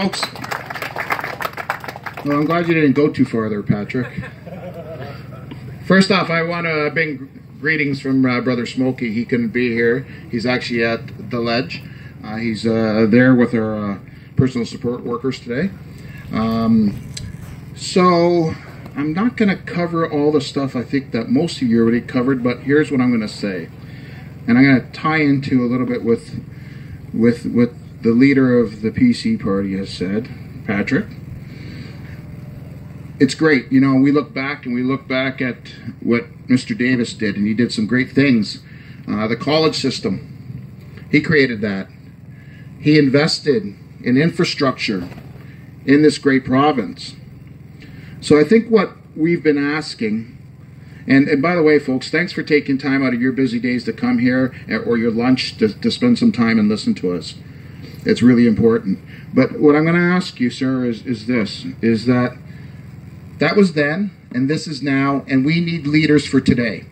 Folks, well, I'm glad you didn't go too far there, Patrick. First off, I want to bring greetings from Brother Smokey. He couldn't be here. He's actually at the ledge. He's there with our personal support workers today. So I'm not going to cover all the stuff I think that most of you already covered, but here's what I'm going to say. And I'm going to tie into a little bit with the leader of the PC party has said, Patrick. It's great, you know, we look back at what Mr. Davis did, and he did some great things. The college system, he created that. He invested in infrastructure in this great province. So I think what we've been asking, and by the way, folks, thanks for taking time out of your busy days to come here, or your lunch to spend some time and listen to us. It's really important. But what I'm going to ask you, sir, is that was then, and this is now, and we need leaders for today.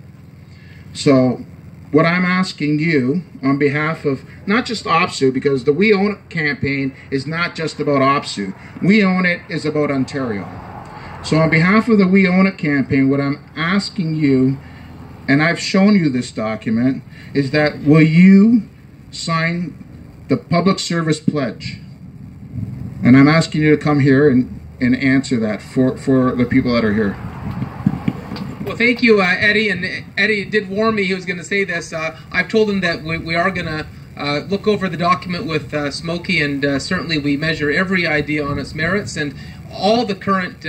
So what I'm asking you on behalf of not just OPSU, because the We Own It campaign is not just about OPSU. We Own It is about Ontario. So on behalf of the We Own It campaign, what I'm asking you, and I've shown you this document, is that will you sign the public service pledge? And I'm asking you to come here and answer that for the people that are here. Well, thank you, Eddie. And Eddie did warn me he was going to say this. I've told him that we are going to look over the document with Smokey, and certainly we measure every idea on its merits, and all the current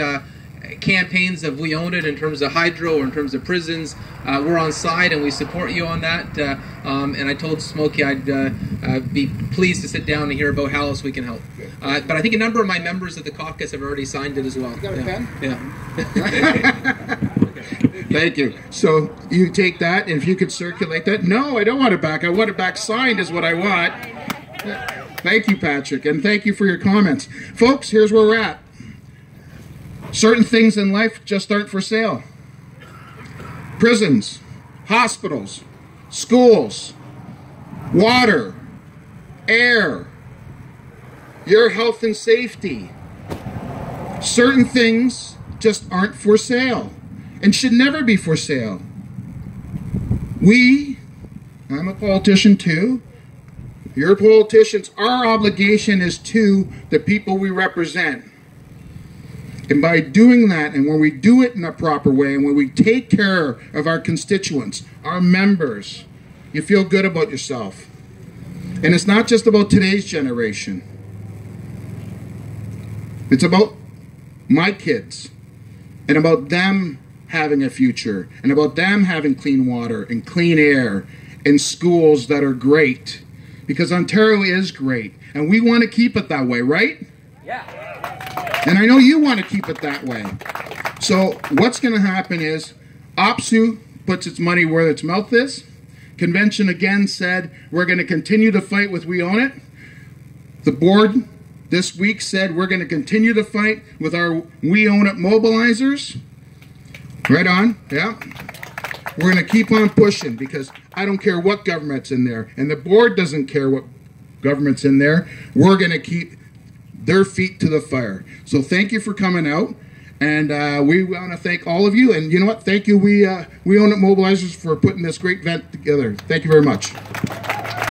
campaigns of We Own It in terms of hydro or in terms of prisons, we're on side and we support you on that. And I told Smokey I'd be pleased to sit down and hear about how else we can help. But I think a number of my members of the caucus have already signed it as well. You got a pen? Yeah. Thank you. So you take that, and if you could circulate that. No, I don't want it back. I want it back signed is what I want. Thank you, Patrick, and thank you for your comments. Folks, here's where we're at. Certain things in life just aren't for sale. Prisons, hospitals, schools, water, air, your health and safety. Certain things just aren't for sale and should never be for sale. I'm a politician too, you're politicians, our obligation is to the people we represent. And by doing that, and when we do it in a proper way, and when we take care of our constituents, our members, you feel good about yourself. And it's not just about today's generation. It's about my kids, and about them having a future, and about them having clean water and clean air and schools that are great. Because Ontario is great, and we want to keep it that way, right? Yeah. And I know you want to keep it that way. So what's going to happen is OPSU puts its money where its mouth is. Convention again said we're going to continue to fight with We Own It. The board this week said we're going to continue to fight with our We Own It mobilizers. Right on, yeah. We're going to keep on pushing because I don't care what government's in there, and the board doesn't care what government's in there. We're going to keep their feet to the fire. So thank you for coming out, and we want to thank all of you. And you know what? Thank you, We Own It mobilizers, for putting this great event together. Thank you very much.